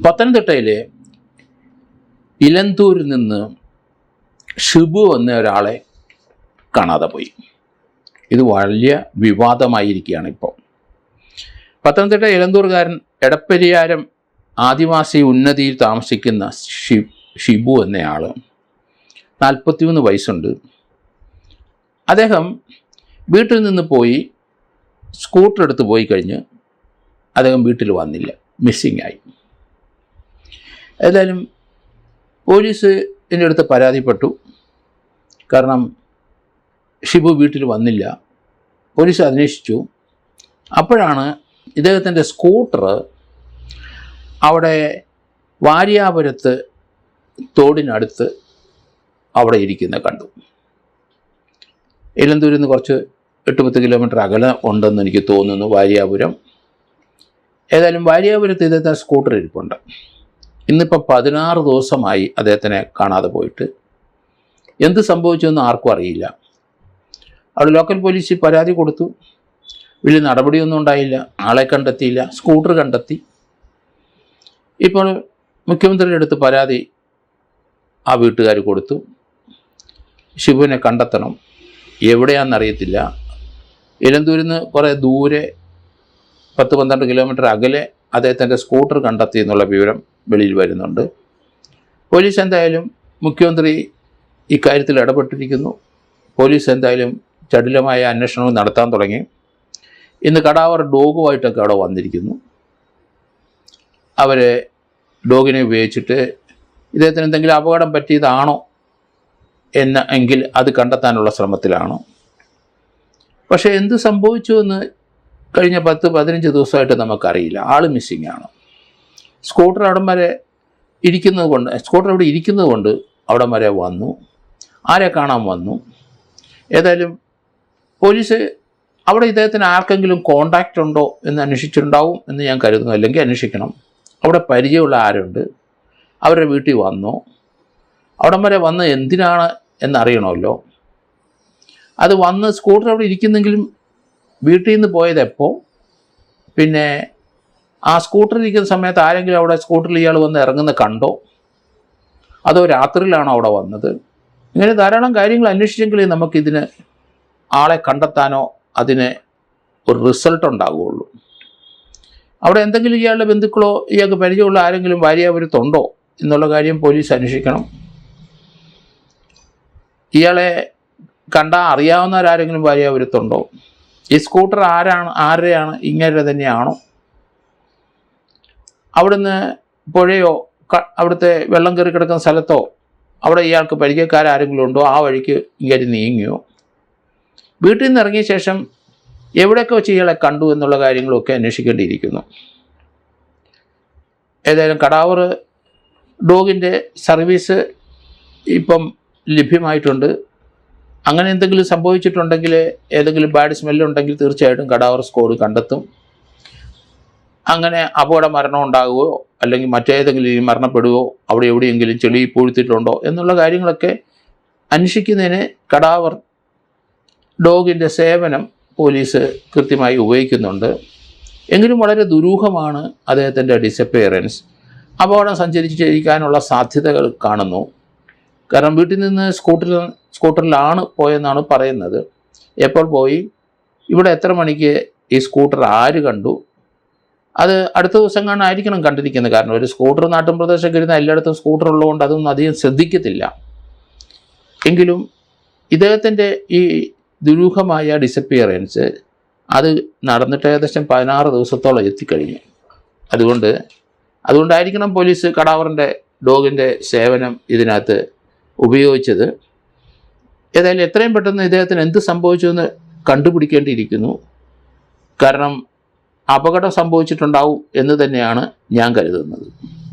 പത്തനംതിട്ടയിലെ ഇലന്തൂരിൽ നിന്ന് ഷിബു എന്ന ഒരാളെ കാണാതെ പോയി. ഇത് വലിയ വിവാദമായിരിക്കുകയാണ് ഇപ്പോൾ. പത്തനംതിട്ട ഇലന്തൂർകാരൻ എടപ്പരിയാരം ആദിവാസി ഉന്നതിയിൽ താമസിക്കുന്ന ഷിബു എന്നയാൾ 43 വയസ്സുണ്ട്. അദ്ദേഹം വീട്ടിൽ നിന്ന് പോയി സ്കൂട്ടർ എടുത്ത് പോയി കഴിഞ്ഞ് അദ്ദേഹം വീട്ടിൽ വന്നില്ല, മിസ്സിങ് ആയി. ഏതായാലും പോലീസ് എൻ്റെ അടുത്ത് പരാതിപ്പെട്ടു. കാരണം ഷിബു വീട്ടിൽ വന്നില്ല. പോലീസ് അന്വേഷിച്ചു. അപ്പോഴാണ് ഇദ്ദേഹത്തിൻ്റെ സ്കൂട്ടർ അവിടെ വാര്യാപുരത്ത് തോടിനടുത്ത് അവിടെ ഇരിക്കുന്നത് കണ്ടു. ഇലന്തൂരിൽ നിന്ന് കുറച്ച് 8-10 കിലോമീറ്റർ അകലെ ഉണ്ടെന്ന് എനിക്ക് തോന്നുന്നു വാര്യാപുരം. ഏതായാലും വാര്യാപുരത്ത് ഇദ്ദേഹത്തെ സ്കൂട്ടർ ഇരിപ്പുണ്ട്. ഇന്നിപ്പോൾ 16 ദിവസമായി അദ്ദേഹത്തിനെ കാണാതെ പോയിട്ട്. എന്ത് സംഭവിച്ചെന്ന് ആർക്കും അറിയില്ല. അവിടെ ലോക്കൽ പോലീസിൽ പരാതി കൊടുത്തു. വലിയ നടപടിയൊന്നും ഉണ്ടായില്ല. ആളെ കണ്ടെത്തിയില്ല, സ്കൂട്ടർ കണ്ടെത്തി. ഇപ്പോൾ മുഖ്യമന്ത്രിയുടെ അടുത്ത് പരാതി ആ വീട്ടുകാർ കൊടുത്തു. ഷിബുവിനെ കണ്ടെത്തണം. എവിടെയാണെന്നറിയത്തില്ല. ഇലന്തൂരിൽ നിന്ന് കുറേ ദൂരെ 10-12 കിലോമീറ്റർ അകലെ അദ്ദേഹത്തിൻ്റെ സ്കൂട്ടർ കണ്ടെത്തി എന്നുള്ള വിവരം വെളിയിൽ വരുന്നുണ്ട്. പോലീസ് എന്തായാലും, മുഖ്യമന്ത്രി ഇക്കാര്യത്തിൽ ഇടപെട്ടിരിക്കുന്നു. പോലീസ് എന്തായാലും ചടുലമായ അന്വേഷണവും നടത്താൻ തുടങ്ങി. ഇന്ന് കടാവർ ഡോഗുമായിട്ടൊക്കെ അവിടെ വന്നിരിക്കുന്നു. അവർ ഡോഗിനെ ഉപയോഗിച്ചിട്ട് ഇദ്ദേഹത്തിന് എന്തെങ്കിലും അപകടം പറ്റിയതാണോ എങ്കിൽ അത് കണ്ടെത്താനുള്ള ശ്രമത്തിലാണ്. പക്ഷേ എന്ത് സംഭവിച്ചു എന്ന് കഴിഞ്ഞ 10-15 ദിവസമായിട്ട് നമുക്കറിയില്ല. ആൾ മിസ്സിങ് ആണ്. സ്കൂട്ടർ അവിടം വരെ സ്കൂട്ടർ അവിടെ ഇരിക്കുന്നത് കൊണ്ട് അവിടം വരെ വന്നു. ആരെ കാണാൻ വന്നു. ഏതായാലും പോലീസ് അവിടെ ഇദ്ദേഹത്തിന് ആർക്കെങ്കിലും കോണ്ടാക്റ്റ് ഉണ്ടോ എന്ന് അന്വേഷിച്ചിട്ടുണ്ടാവും എന്ന് ഞാൻ കരുതുന്നു. അല്ലെങ്കിൽ അന്വേഷിക്കണം. അവിടെ പരിചയമുള്ള ആരുണ്ട്, അവരുടെ വീട്ടിൽ വന്നോ, അവിടം വരെ വന്ന് എന്തിനാണ് എന്നറിയണമല്ലോ. അത് വന്ന് സ്കൂട്ടർ അവിടെ ഇരിക്കുന്നെങ്കിലും വീട്ടിൽ നിന്ന് പോയതെപ്പോൾ, പിന്നെ ആ സ്കൂട്ടറിൽ ഇരിക്കുന്ന സമയത്ത് ആരെങ്കിലും അവിടെ സ്കൂട്ടറിൽ ഇയാൾ വന്ന് ഇറങ്ങുന്ന കണ്ടോ, അതോ രാത്രിയിലാണോ അവിടെ വന്നത്? ഇങ്ങനെ ധാരാളം കാര്യങ്ങൾ അന്വേഷിച്ചെങ്കിലേ നമുക്കിതിന് ആളെ കണ്ടെത്താനോ അതിന് ഒരു റിസൾട്ട് ഉണ്ടാകുകയുള്ളൂ. അവിടെ എന്തെങ്കിലും ഇയാളുടെ ബന്ധുക്കളോ ഇയാൾക്ക് പരിചയമുള്ള ആരെങ്കിലും വാര്യാപുരത്തുണ്ടോ എന്നുള്ള കാര്യം പോലീസ് അന്വേഷിക്കണം. ഇയാളെ കണ്ടാൽ അറിയാവുന്നവരാരെങ്കിലും വാര്യാപുരത്തുണ്ടോ? ഈ സ്കൂട്ടർ ആരുടെയാണ്? ഇങ്ങനെ തന്നെയാണോ? അവിടുന്ന് പുഴയോ അവിടുത്തെ വെള്ളം കയറി കിടക്കുന്ന സ്ഥലത്തോ അവിടെ ഇയാൾക്ക് പരിചയക്കാരെങ്കിലും ഉണ്ടോ? ആ വഴിക്ക് ഇങ്ങനെ നീങ്ങിയോ? വീട്ടിൽ നിന്ന് ഇറങ്ങിയ ശേഷം എവിടെയൊക്കെ വെച്ച് ഇയാളെ കണ്ടു എന്നുള്ള കാര്യങ്ങളൊക്കെ അന്വേഷിക്കേണ്ടിയിരിക്കുന്നു. ഏതായാലും കടാവർ ഡോഗിൻ്റെ സർവീസ് ഇപ്പം ലഭ്യമായിട്ടുണ്ട്. അങ്ങനെ എന്തെങ്കിലും സംഭവിച്ചിട്ടുണ്ടെങ്കിൽ, ഏതെങ്കിലും ബാഡ് സ്മെല്ലുണ്ടെങ്കിൽ തീർച്ചയായിട്ടും കടാവർ സ്ക്വാഡ് കണ്ടെത്തും. അങ്ങനെ അപകട മരണം ഉണ്ടാകുകയോ അല്ലെങ്കിൽ മറ്റേതെങ്കിലും മരണപ്പെടുകയോ അവിടെ എവിടെയെങ്കിലും ചെളി പൂഴ്ത്തിയിട്ടുണ്ടോ എന്നുള്ള കാര്യങ്ങളൊക്കെ അന്വേഷിക്കുന്നതിന് കടാവർ ഡോഗിൻ്റെ സേവനം പോലീസ് കൃത്യമായി ഉപയോഗിക്കുന്നുണ്ട്. എങ്കിലും വളരെ ദുരൂഹമാണ് അദ്ദേഹത്തിൻ്റെ ഡിസപ്പിയറൻസ്. അപകടം സഞ്ചരിച്ചിരിക്കാനുള്ള സാധ്യതകൾ കാണുന്നു. കാരണം വീട്ടിൽ നിന്ന് സ്കൂട്ടറിലാണ് പോയെന്നാണ് പറയുന്നത്. എപ്പോൾ പോയി, ഇവിടെ എത്ര മണിക്ക് ഈ സ്കൂട്ടർ ആര് കണ്ടു, അത് അടുത്ത ദിവസം കാണാനായിരിക്കണം കണ്ടിരിക്കുന്നത്. കാരണം ഒരു സ്കൂട്ടർ നാട്ടിൻ പ്രദേശമൊക്കെ ഇരുന്ന എല്ലായിടത്തും സ്കൂട്ടർ ഉള്ളതുകൊണ്ട് അതൊന്നും അധികം ശ്രദ്ധിക്കത്തില്ല. എങ്കിലും ഇദ്ദേഹത്തിൻ്റെ ഈ ദുരൂഹമായ ഡിസപ്പിയറൻസ് അത് നടന്നിട്ട് ഏകദേശം 16 ദിവസത്തോളം എത്തിക്കഴിഞ്ഞു. അതുകൊണ്ടായിരിക്കണം പോലീസ് കടാവറിൻ്റെ ഡോഗിൻ്റെ സേവനം ഇതിനകത്ത് ഉപയോഗിച്ചത്. ഏതായാലും എത്രയും പെട്ടെന്ന് ഇദ്ദേഹത്തിന് എന്ത് സംഭവിച്ചു എന്ന് കണ്ടുപിടിക്കേണ്ടിയിരിക്കുന്നു. കാരണം അപകടം സംഭവിച്ചിട്ടുണ്ടാവും എന്ന് തന്നെയാണ് ഞാൻ കരുതുന്നത്.